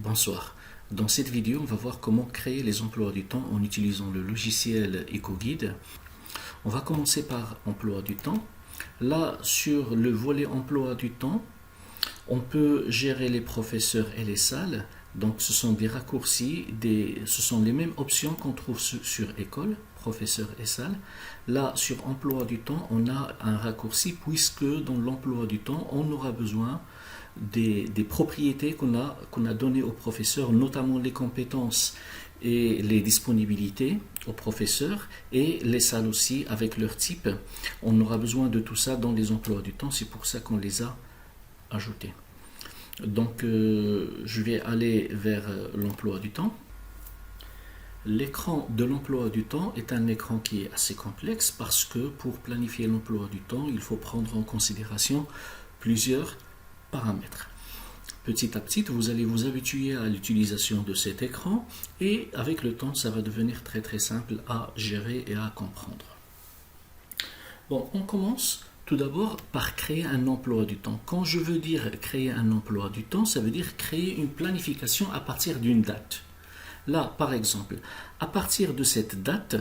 Bonsoir. Dans cette vidéo, on va voir comment créer les emplois du temps en utilisant le logiciel EcoGuide. On va commencer par emploi du temps. Là, sur le volet emploi du temps, on peut gérer les professeurs et les salles. Donc, ce sont des raccourcis, ce sont les mêmes options qu'on trouve sur école, professeur et salle. Là, sur emploi du temps, on a un raccourci puisque dans l'emploi du temps, on aura besoin des propriétés qu'on a données aux professeurs, notamment les compétences et les disponibilités aux professeurs et les salles aussi avec leur type. On aura besoin de tout ça dans les emplois du temps, c'est pour ça qu'on les a ajoutés. Donc, je vais aller vers l'emploi du temps. L'écran de l'emploi du temps est un écran qui est assez complexe parce que pour planifier l'emploi du temps, il faut prendre en considération plusieurs paramètres. Petit à petit, vous allez vous habituer à l'utilisation de cet écran et avec le temps, ça va devenir très très simple à gérer et à comprendre. Bon, on commence tout d'abord par créer un emploi du temps. Quand je veux dire créer un emploi du temps, ça veut dire créer une planification à partir d'une date. Là, par exemple, à partir de cette date,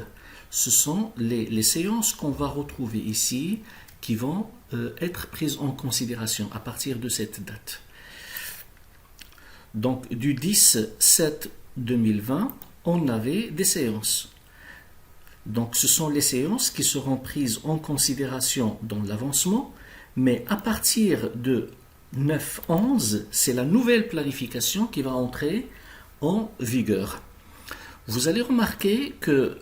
ce sont les séances qu'on va retrouver ici qui vont être prises en considération à partir de cette date. Donc, du 10/7/2020, on avait des séances. Donc, ce sont les séances qui seront prises en considération dans l'avancement, mais à partir de 9/11, c'est la nouvelle planification qui va entrer en vigueur. Vous allez remarquer que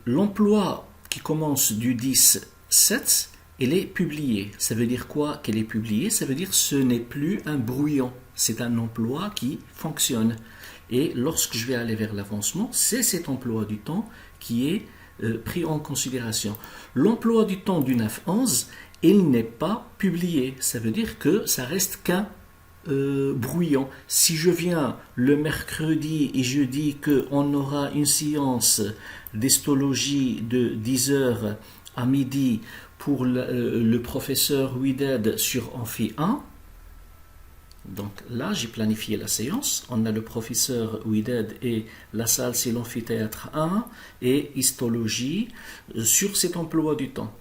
l'emploi qui commence du 10/7, elle est publiée. Ça veut dire quoi qu'elle est publiée? Ça veut dire que ce n'est plus un brouillon. C'est un emploi qui fonctionne. Et lorsque je vais aller vers l'avancement, c'est cet emploi du temps qui est pris en considération. L'emploi du temps du 9/11, il n'est pas publié. Ça veut dire que ça reste qu'un brouillon. Si je viens le mercredi et je dis qu'on aura une séance d'histologie de 10h à midi pour le professeur Widad sur Amphi 1, donc là j'ai planifié la séance, on a le professeur Widad et la salle c'est l'amphithéâtre 1 et histologie sur cet emploi du temps.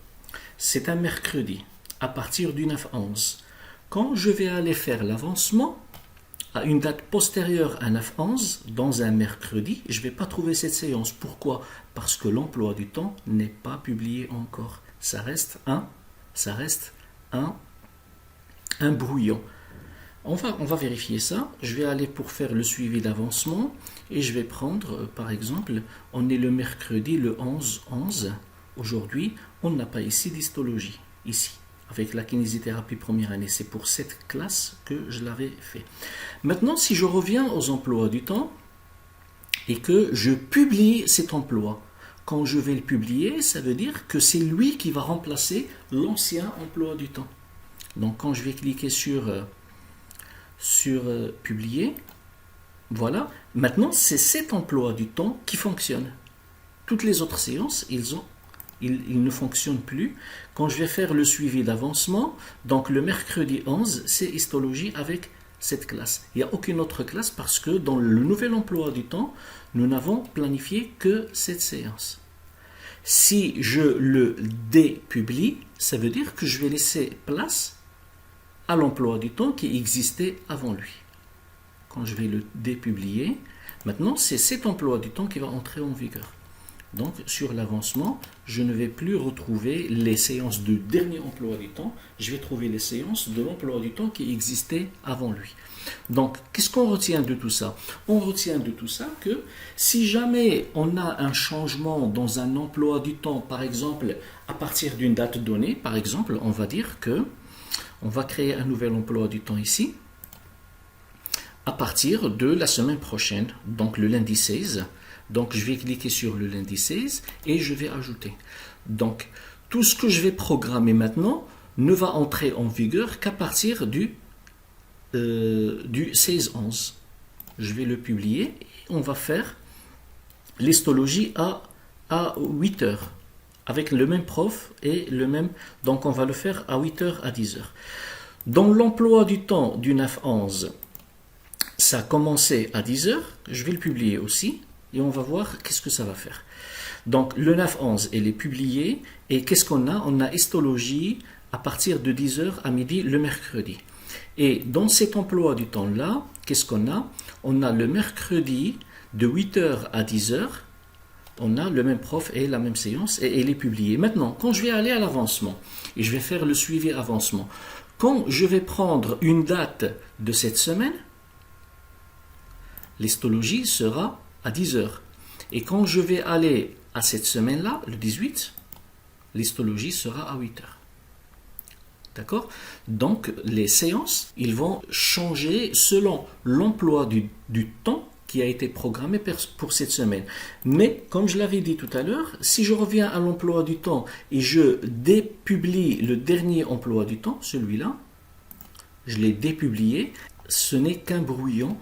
C'est un mercredi à partir du 9/11. Quand je vais aller faire l'avancement à une date postérieure à 9/11, dans un mercredi, je ne vais pas trouver cette séance. Pourquoi? Parce que l'emploi du temps n'est pas publié encore. Ça reste un brouillon. On va vérifier ça. Je vais aller pour faire le suivi d'avancement et je vais prendre, par exemple, on est le mercredi, le 11/11. Aujourd'hui, on n'a pas ici d'histologie, ici. Avec la kinésithérapie première année, c'est pour cette classe que je l'avais fait. Maintenant, si je reviens aux emplois du temps et que je publie cet emploi, quand je vais le publier, ça veut dire que c'est lui qui va remplacer l'ancien emploi du temps. Donc, quand je vais cliquer sur publier, voilà, maintenant c'est cet emploi du temps qui fonctionne. Toutes les autres séances, ils ne fonctionnent plus. Quand je vais faire le suivi d'avancement, donc le mercredi 11, c'est histologie avec cette classe. Il n'y a aucune autre classe parce que dans le nouvel emploi du temps, nous n'avons planifié que cette séance. Si je le dépublie, ça veut dire que je vais laisser place à l'emploi du temps qui existait avant lui. Quand je vais le dépublier, maintenant c'est cet emploi du temps qui va entrer en vigueur. Donc, sur l'avancement, je ne vais plus retrouver les séances du dernier emploi du temps, je vais trouver les séances de l'emploi du temps qui existait avant lui. Donc, qu'est-ce qu'on retient de tout ça? On retient de tout ça que si jamais on a un changement dans un emploi du temps, par exemple, à partir d'une date donnée, par exemple, on va dire que on va créer un nouvel emploi du temps ici, à partir de la semaine prochaine, donc le lundi 16. Donc, je vais cliquer sur le lundi 16 et je vais ajouter. Donc, tout ce que je vais programmer maintenant ne va entrer en vigueur qu'à partir du 16/11. Je vais le publier et on va faire l'histologie à 8h avec le même prof et le même. Donc, on va le faire à 8h à 10h. Dans l'emploi du temps du 9/11, Ça a commencé à 10 heures, je vais le publier aussi, et on va voir qu'est-ce que ça va faire. Donc le 9-11, il est publié, et qu'est-ce qu'on a? On a histologie à partir de 10 heures à midi le mercredi. Et dans cet emploi du temps-là, qu'est-ce qu'on a? On a le mercredi de 8 heures à 10 heures, on a le même prof et la même séance, et elle est publiée. Maintenant, quand je vais aller à l'avancement, et je vais faire le suivi avancement, quand je vais prendre une date de cette semaine, l'histologie sera à 10 heures. Et quand je vais aller à cette semaine-là, le 18, l'histologie sera à 8 heures. D'accord? Donc, les séances, ils vont changer selon l'emploi du temps qui a été programmé pour cette semaine. Mais, comme je l'avais dit tout à l'heure, si je reviens à l'emploi du temps et je dépublie le dernier emploi du temps, celui-là, je l'ai dépublié, ce n'est qu'un brouillon.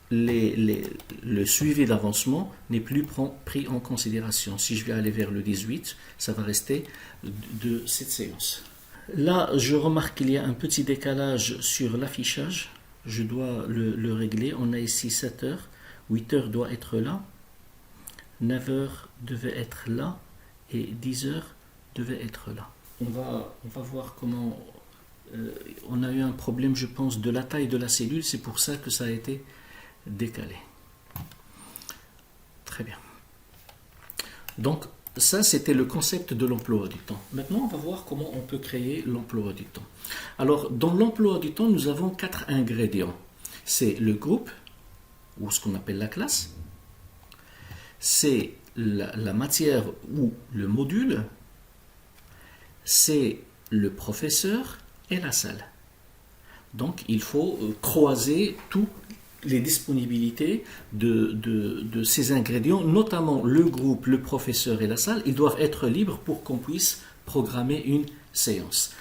Le suivi d'avancement n'est plus pris en considération. Si je vais aller vers le 18, ça va rester de cette séance. Là, je remarque qu'il y a un petit décalage sur l'affichage. Je dois le régler. On a ici 7 heures. 8 heures doit être là. 9 heures devait être là. Et 10 heures devait être là. On va voir comment... on a eu un problème, je pense, de la taille de la cellule. C'est pour ça que ça a été décalé. Très bien. Donc, ça, c'était le concept de l'emploi du temps. Maintenant, on va voir comment on peut créer l'emploi du temps. Alors, dans l'emploi du temps, nous avons 4 ingrédients. C'est le groupe, ou ce qu'on appelle la classe. C'est la matière ou le module. C'est le professeur et la salle. Donc, il faut croiser toutes les disponibilités de ces ingrédients, notamment le groupe, le professeur et la salle. Ils doivent être libres pour qu'on puisse programmer une séance.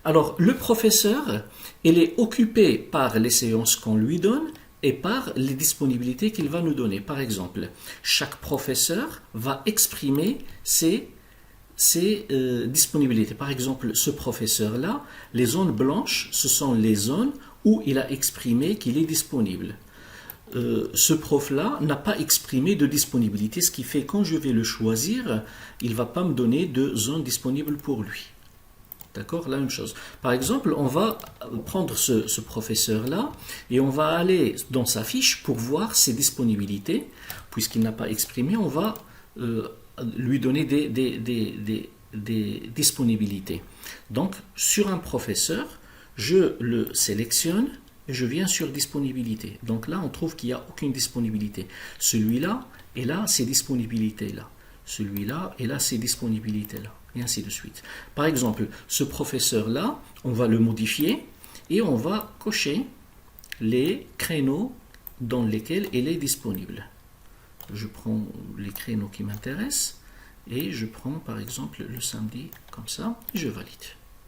Alors, le professeur, il est occupé par les séances qu'on lui donne et par les disponibilités qu'il va nous donner. Par exemple, chaque professeur va exprimer ses disponibilités. Par exemple, ce professeur-là, les zones blanches, ce sont les zones où il a exprimé qu'il est disponible. Ce prof-là n'a pas exprimé de disponibilité, ce qui fait quand je vais le choisir, il ne va pas me donner de zone disponible pour lui. D'accord? La même chose. Par exemple, on va prendre ce professeur-là et on va aller dans sa fiche pour voir ses disponibilités. Puisqu'il n'a pas exprimé, on va lui donner des disponibilités. Donc, sur un professeur, je le sélectionne et je viens sur disponibilité. Donc là, on trouve qu'il n'y a aucune disponibilité. Celui-là et là, ces disponibilités-là. Celui-là et là, ces disponibilités-là. Et ainsi de suite. Par exemple, ce professeur-là, on va le modifier et on va cocher les créneaux dans lesquels il est disponible. Je prends les créneaux qui m'intéressent et je prends par exemple le samedi comme ça et je valide.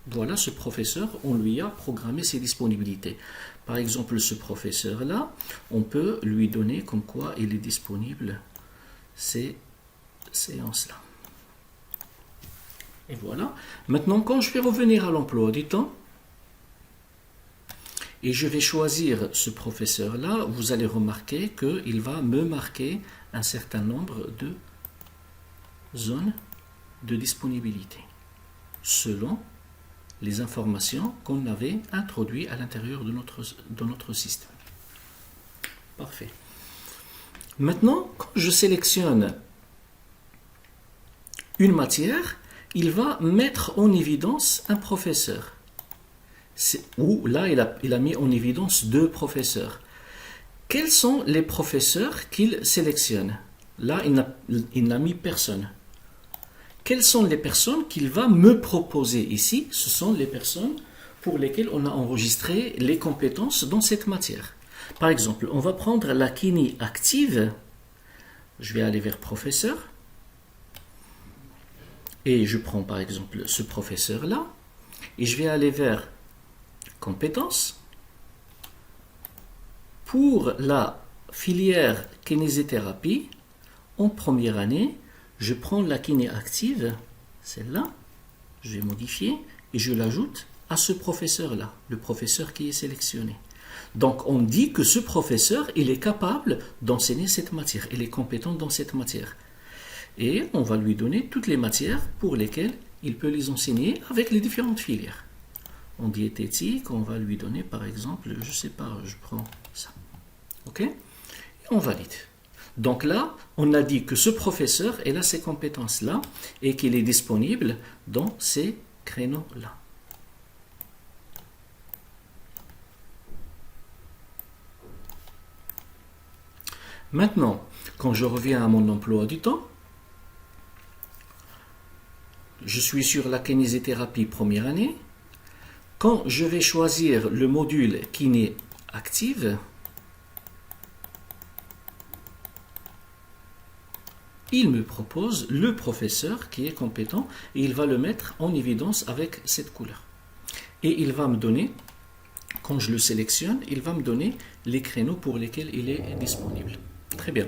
Voilà, ce professeur, on lui a programmé ses disponibilités. Par exemple, ce professeur-là, on peut lui donner comme quoi il est disponible ces séances-là. Et voilà. Maintenant, quand je vais revenir à l'emploi du temps, et je vais choisir ce professeur-là, vous allez remarquer qu'il va me marquer un certain nombre de zones de disponibilité, selon les informations qu'on avait introduites à l'intérieur de notre système. Parfait. Maintenant, quand je sélectionne une matière, il va mettre en évidence un professeur. Ou là, il a mis en évidence 2 professeurs. Quels sont les professeurs qu'il sélectionne? Là, il n'a mis personne. Quelles sont les personnes qu'il va me proposer ici? Ce sont les personnes pour lesquelles on a enregistré les compétences dans cette matière. Par exemple, on va prendre la kiné active. Je vais aller vers professeur. Et je prends par exemple ce professeur-là. Et je vais aller vers compétences. Pour la filière kinésithérapie, en première année, je prends la kiné active, celle-là, je vais modifier et je l'ajoute à ce professeur-là, le professeur qui est sélectionné. Donc on dit que ce professeur, il est capable d'enseigner cette matière, il est compétent dans cette matière. Et on va lui donner toutes les matières pour lesquelles il peut les enseigner avec les différentes filières. En diététique, on va lui donner par exemple, je sais pas, je prends ça. Ok? Et on valide. Donc là, on a dit que ce professeur, il a ces compétences-là et qu'il est disponible dans ces créneaux-là. Maintenant, quand je reviens à mon emploi du temps, je suis sur la kinésithérapie première année. Quand je vais choisir le module kiné active, il me propose le professeur qui est compétent et il va le mettre en évidence avec cette couleur. Et il va me donner, quand je le sélectionne, il va me donner les créneaux pour lesquels il est disponible. Très bien.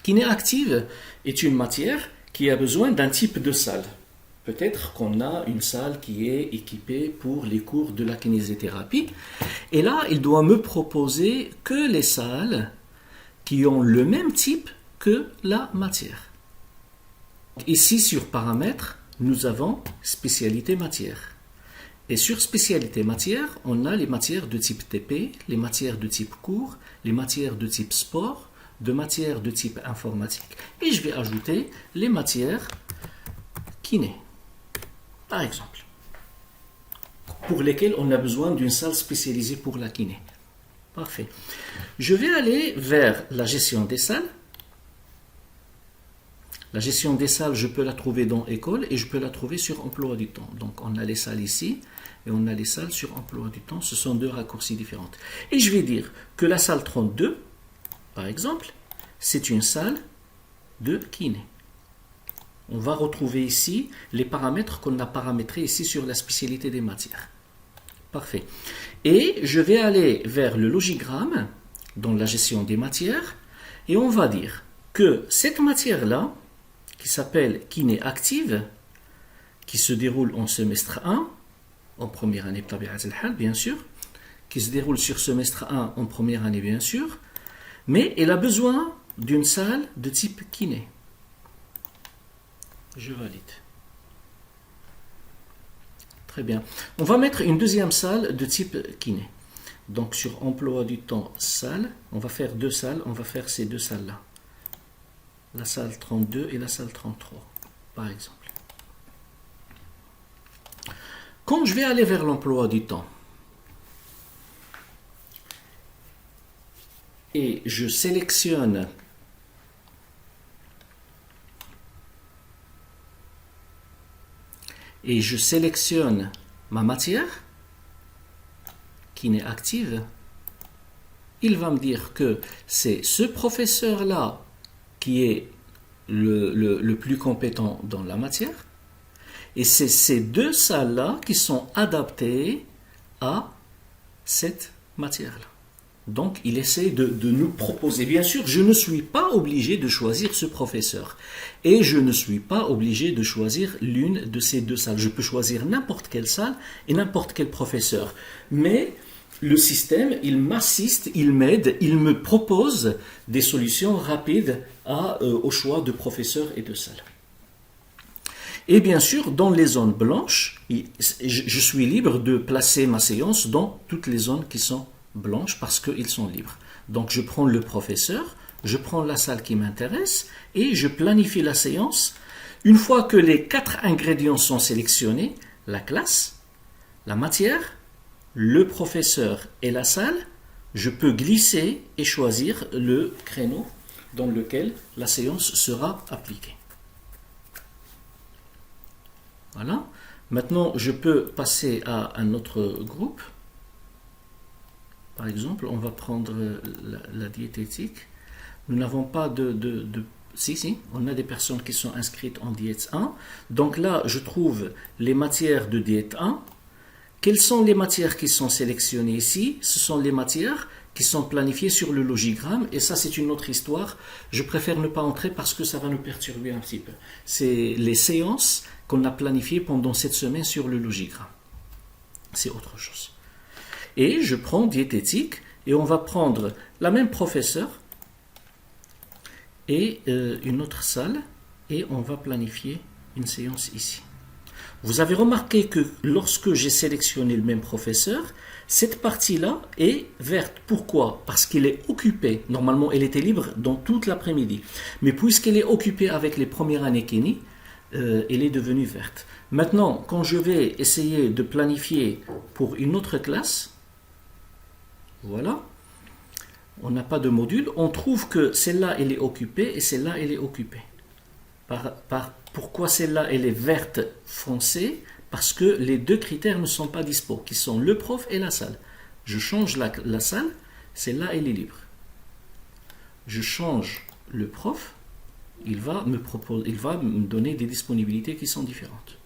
Kiné active est une matière qui a besoin d'un type de salle. Peut-être qu'on a une salle qui est équipée pour les cours de la kinésithérapie. Et là, il doit me proposer que les salles qui ont le même type que la matière. Ici, sur paramètres, nous avons spécialité matière. Et sur spécialité matière, on a les matières de type TP, les matières de type cours, les matières de type sport, de matières de type informatique. Et je vais ajouter les matières kiné, par exemple, pour lesquelles on a besoin d'une salle spécialisée pour la kiné. Parfait. Je vais aller vers la gestion des salles. La gestion des salles, je peux la trouver dans école et je peux la trouver sur emploi du temps. Donc on a les salles ici et on a les salles sur emploi du temps. Ce sont deux raccourcis différents. Et je vais dire que la salle 32, par exemple, c'est une salle de kiné. On va retrouver ici les paramètres qu'on a paramétrés ici sur la spécialité des matières. Parfait. Et je vais aller vers le logigramme dans la gestion des matières et on va dire que cette matière-là, qui s'appelle kiné active, qui se déroule en semestre 1, en première année bien sûr, qui se déroule sur semestre 1 en première année bien sûr, mais elle a besoin d'une salle de type kiné. Je valide. Très bien. On va mettre une deuxième salle de type kiné. Donc sur emploi du temps salle, on va faire deux salles, on va faire ces deux salles-là. La salle 32 et la salle 33, par exemple. Quand je vais aller vers l'emploi du temps, et je sélectionne ma matière qui n'est active, il va me dire que c'est ce professeur-là qui est le plus compétent dans la matière, et c'est ces deux salles-là qui sont adaptées à cette matière-là. Donc, il essaie de nous proposer. Bien sûr, je ne suis pas obligé de choisir ce professeur. Et je ne suis pas obligé de choisir l'une de ces deux salles. Je peux choisir n'importe quelle salle et n'importe quel professeur. Mais le système, il m'assiste, il m'aide, il me propose des solutions rapides au choix de professeurs et de salles. Et bien sûr, dans les zones blanches, je suis libre de placer ma séance dans toutes les zones qui sont blanches parce qu'ils sont libres. Donc je prends le professeur, je prends la salle qui m'intéresse et je planifie la séance. Une fois que les 4 ingrédients sont sélectionnés, la classe, la matière, le professeur et la salle, je peux glisser et choisir le créneau dans lequel la séance sera appliquée. Voilà. Maintenant, je peux passer à un autre groupe. Par exemple, on va prendre la diététique. Nous n'avons pas Si, on a des personnes qui sont inscrites en diète 1. Donc là, je trouve les matières de diète 1. Quelles sont les matières qui sont sélectionnées ici? Ce sont les matières qui sont planifiées sur le logigramme. Et ça, c'est une autre histoire. Je préfère ne pas entrer parce que ça va nous perturber un petit peu. C'est les séances qu'on a planifiées pendant cette semaine sur le logigramme. C'est autre chose. Et je prends diététique et on va prendre la même professeure et une autre salle et on va planifier une séance ici. Vous avez remarqué que lorsque j'ai sélectionné le même professeur, cette partie-là est verte. Pourquoi? Parce qu'elle est occupée. Normalement, elle était libre dans toute l'après-midi. Mais puisqu'elle est occupée avec les premières années Kini, elle est devenue verte. Maintenant, quand je vais essayer de planifier pour une autre classe, voilà, on n'a pas de module, on trouve que celle-là, elle est occupée et celle-là, elle est occupée. Pourquoi celle-là, elle est verte foncée? Parce que les deux critères ne sont pas dispo, qui sont le prof et la salle. Je change la salle, celle-là, elle est libre. Je change le prof, il va me donner des disponibilités qui sont différentes.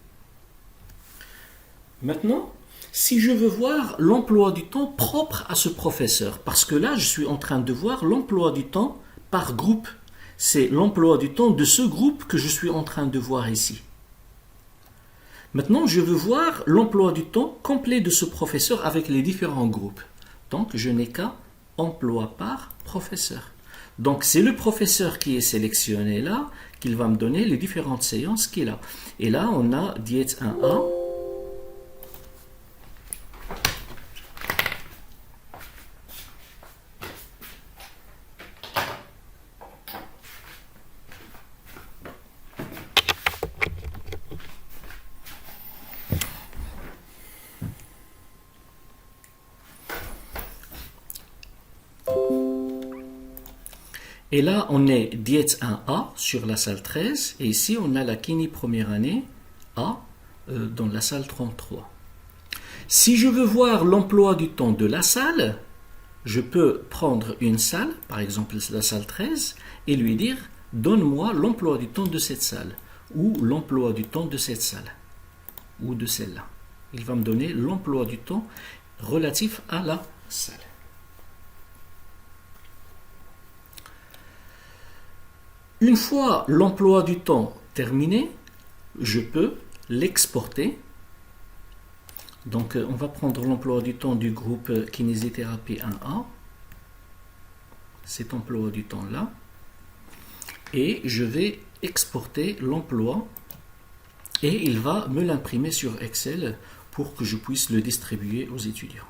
Maintenant, si je veux voir l'emploi du temps propre à ce professeur, parce que là, je suis en train de voir l'emploi du temps par groupe. C'est l'emploi du temps de ce groupe que je suis en train de voir ici. Maintenant, je veux voir l'emploi du temps complet de ce professeur avec les différents groupes. Donc, je n'ai qu'à emploi par professeur. Donc, c'est le professeur qui est sélectionné là, qu'il va me donner les différentes séances qu'il a. Et là, on a diète 1A. Et là, on est diète 1A sur la salle 13. Et ici, on a la Kini première année A dans la salle 33. Si je veux voir l'emploi du temps de la salle, je peux prendre une salle, par exemple la salle 13, et lui dire « Donne-moi l'emploi du temps de cette salle » ou « l'emploi du temps de cette salle » ou de celle-là. Il va me donner l'emploi du temps relatif à la salle. Une fois l'emploi du temps terminé, je peux l'exporter. Donc, on va prendre l'emploi du temps du groupe kinésithérapie 1A, cet emploi du temps-là, et je vais exporter l'emploi et il va me l'imprimer sur Excel pour que je puisse le distribuer aux étudiants.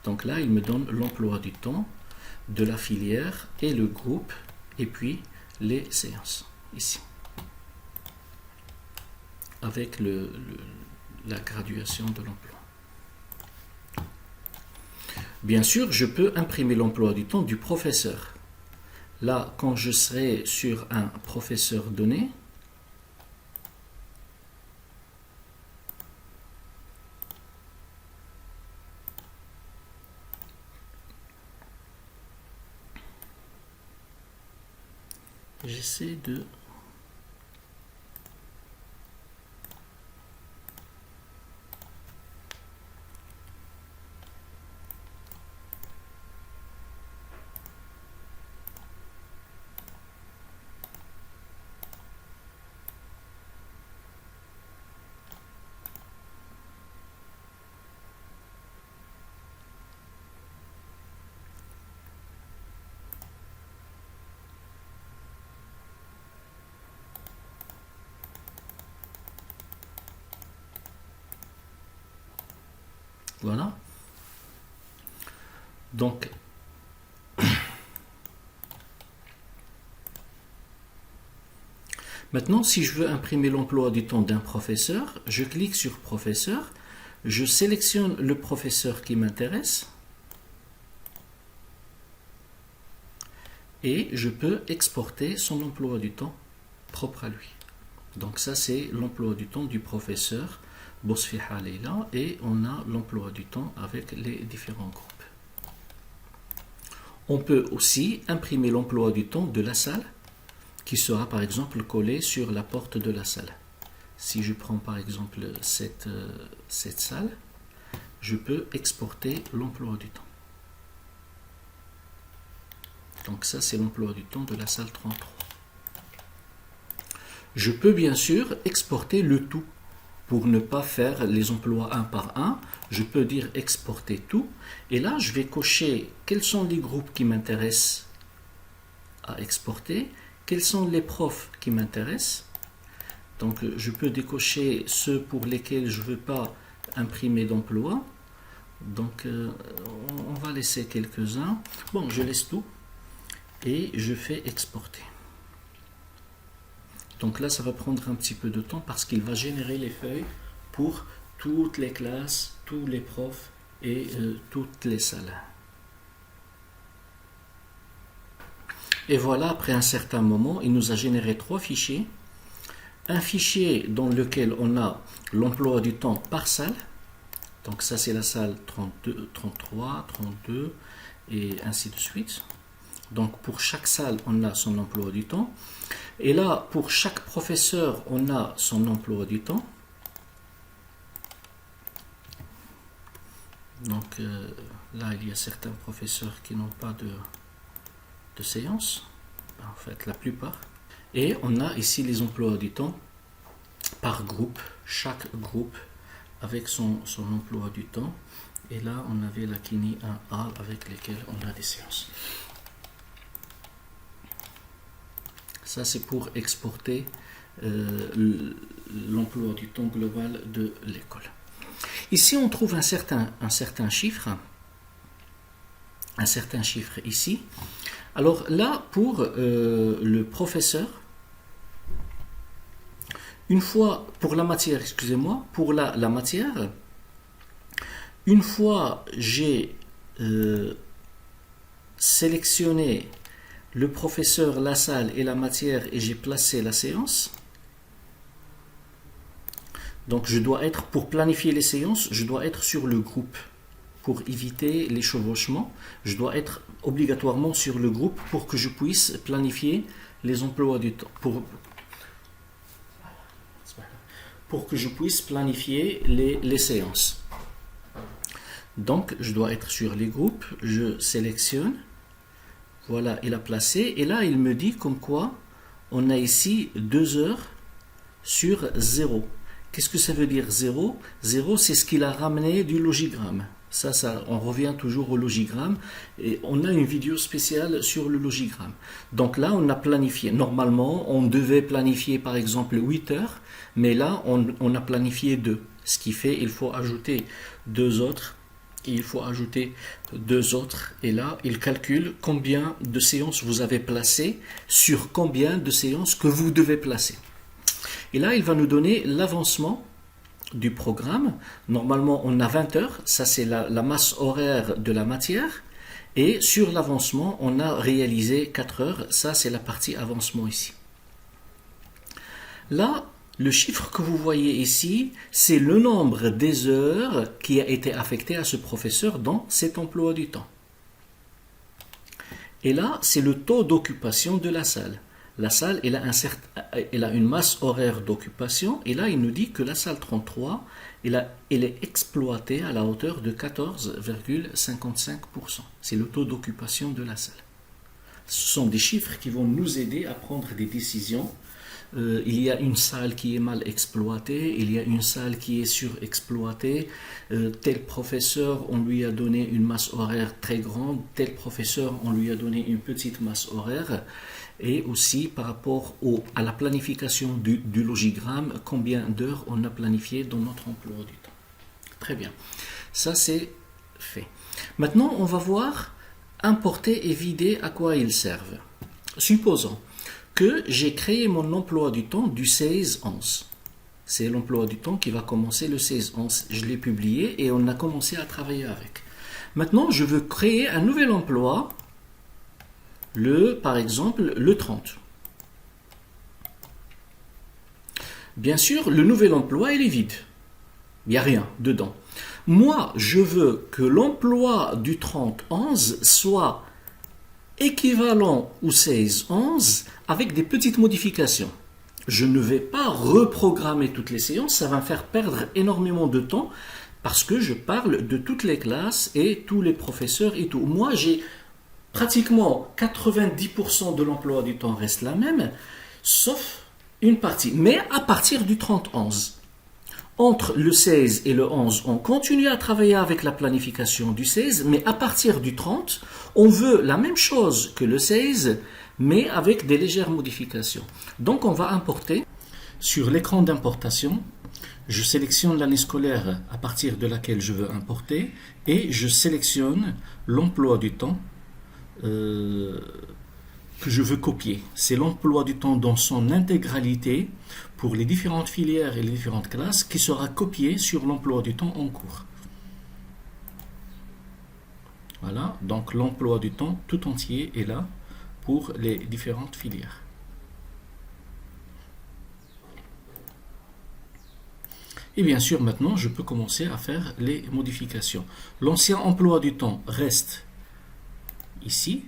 Donc là, il me donne l'emploi du temps de la filière et le groupe, et puis les séances, ici, avec la graduation de l'emploi. Bien sûr, je peux imprimer l'emploi du temps du professeur. Là, quand je serai sur un professeur donné, j'essaie de... Voilà. Donc, maintenant, si je veux imprimer l'emploi du temps d'un professeur, je clique sur professeur, je sélectionne le professeur qui m'intéresse et je peux exporter son emploi du temps propre à lui. Donc ça, c'est l'emploi du temps du professeur Bosfiha Leila et on a l'emploi du temps avec les différents groupes. On peut aussi imprimer l'emploi du temps de la salle qui sera par exemple collé sur la porte de la salle. Si je prends par exemple cette salle, je peux exporter l'emploi du temps. Donc ça, c'est l'emploi du temps de la salle 33. Je peux bien sûr exporter le tout. pour ne pas faire les emplois un par un, je peux dire exporter tout. Et là, je vais cocher quels sont les groupes qui m'intéressent à exporter, quels sont les profs qui m'intéressent. Donc, je peux décocher ceux pour lesquels je ne veux pas imprimer d'emploi. Donc, on va laisser quelques-uns. Bon, je laisse tout et je fais exporter. Donc là, ça va prendre un petit peu de temps parce qu'il va générer les feuilles pour toutes les classes, tous les profs et toutes les salles. Et voilà, après un certain moment, il nous a généré 3 fichiers. Un fichier dans lequel on a l'emploi du temps par salle. Donc ça, c'est la salle 32, 33, 32 et ainsi de suite. Donc pour chaque salle, on a son emploi du temps. Et là, pour chaque professeur, on a son emploi du temps. Donc là, il y a certains professeurs qui n'ont pas de séance. En fait, la plupart. Et on a ici les emplois du temps par groupe. Chaque groupe avec son emploi du temps. Et là, on avait la Kini 1A avec lesquels on a des séances. Ça, c'est pour exporter l'emploi du temps global de l'école. Ici, on trouve un certain chiffre. Un certain chiffre ici. Alors là, pour le professeur, une fois, pour la matière, excusez-moi, pour la matière, une fois j'ai sélectionné le professeur, la salle et la matière et j'ai placé la séance. Donc je dois être, pour planifier les séances, je dois être sur le groupe. Pour éviter les chevauchements, je dois être obligatoirement sur le groupe pour que je puisse planifier les emplois du temps. Pour que je puisse planifier les séances. Donc je dois être sur les groupes, je sélectionne. Voilà, il a placé. Et là, il me dit comme quoi on a ici 2 heures sur 0. Qu'est-ce que ça veut dire 0 ? 0, c'est ce qu'il a ramené du logigramme. Ça, on revient toujours au logigramme. Et on a une vidéo spéciale sur le logigramme. Donc là, on a planifié. Normalement, on devait planifier par exemple 8 heures. Mais là, on a planifié 2. Ce qui fait qu'il faut ajouter 2 autres. Il faut ajouter 2 autres et là il calcule combien de séances vous avez placées sur combien de séances que vous devez placer. Et là il va nous donner l'avancement du programme. Normalement on a 20 heures, ça c'est la masse horaire de la matière et sur l'avancement on a réalisé 4 heures, ça c'est la partie avancement ici. Là le chiffre que vous voyez ici, c'est le nombre des heures qui a été affecté à ce professeur dans cet emploi du temps. Et là, c'est le taux d'occupation de la salle. La salle, elle a une masse horaire d'occupation. Et là, il nous dit que la salle 33, elle est exploitée à la hauteur de 14,55%. C'est le taux d'occupation de la salle. Ce sont des chiffres qui vont nous aider à prendre des décisions. Il y a une salle qui est mal exploitée, il y a une salle qui est surexploitée, tel professeur on lui a donné une masse horaire très grande, tel professeur on lui a donné une petite masse horaire, et aussi par rapport à la planification du logigramme, combien d'heures on a planifié dans notre emploi du temps. Très bien, ça c'est fait. Maintenant on va voir importer et vider à quoi ils servent. Supposons que j'ai créé mon emploi du temps du 16-11. C'est l'emploi du temps qui va commencer le 16-11. Je l'ai publié et on a commencé à travailler avec. Maintenant, je veux créer un nouvel emploi, par exemple, le 30. Bien sûr, le nouvel emploi, il est vide. Il n'y a rien dedans. Moi, je veux que l'emploi du 30-11 soit équivalent au 16-11 avec des petites modifications. Je ne vais pas reprogrammer toutes les séances, ça va me faire perdre énormément de temps parce que je parle de toutes les classes et tous les professeurs et tout. Moi, j'ai pratiquement 90% de l'emploi du temps reste la même, sauf une partie, mais à partir du 30-11. Entre le 16 et le 11, on continue à travailler avec la planification du 16, mais à partir du 30, on veut la même chose que le 16, mais avec des légères modifications. Donc on va importer. Sur l'écran d'importation, je sélectionne l'année scolaire à partir de laquelle je veux importer et je sélectionne l'emploi du temps que je veux copier. C'est l'emploi du temps dans son intégralité pour les différentes filières et les différentes classes qui sera copié sur l'emploi du temps en cours. Voilà, donc l'emploi du temps tout entier est là pour les différentes filières. Et bien sûr, maintenant, je peux commencer à faire les modifications. L'ancien emploi du temps reste ici,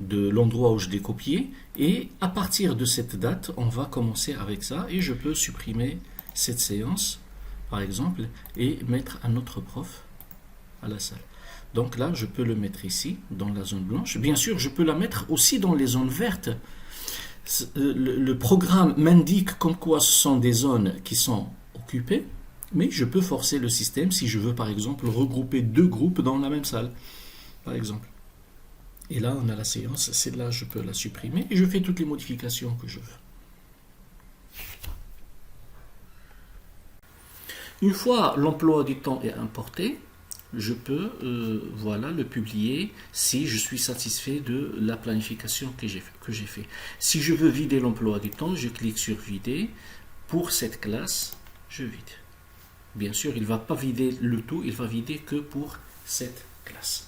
de l'endroit où je l'ai copié, et à partir de cette date, on va commencer avec ça, et je peux supprimer cette séance, par exemple, et mettre un autre prof à la salle. Donc là, je peux le mettre ici, dans la zone blanche. Bien sûr, je peux la mettre aussi dans les zones vertes. Le programme m'indique comme quoi ce sont des zones qui sont occupées, mais je peux forcer le système si je veux, par exemple, regrouper deux groupes dans la même salle, par exemple. Et là, on a la séance, celle-là, je peux la supprimer et je fais toutes les modifications que je veux. Une fois l'emploi du temps est importé, je peux voilà, le publier si je suis satisfait de la planification que j'ai fait. Si je veux vider l'emploi du temps, je clique sur vider. Pour cette classe, je vide. Bien sûr, il ne va pas vider le tout, il va vider que pour cette classe.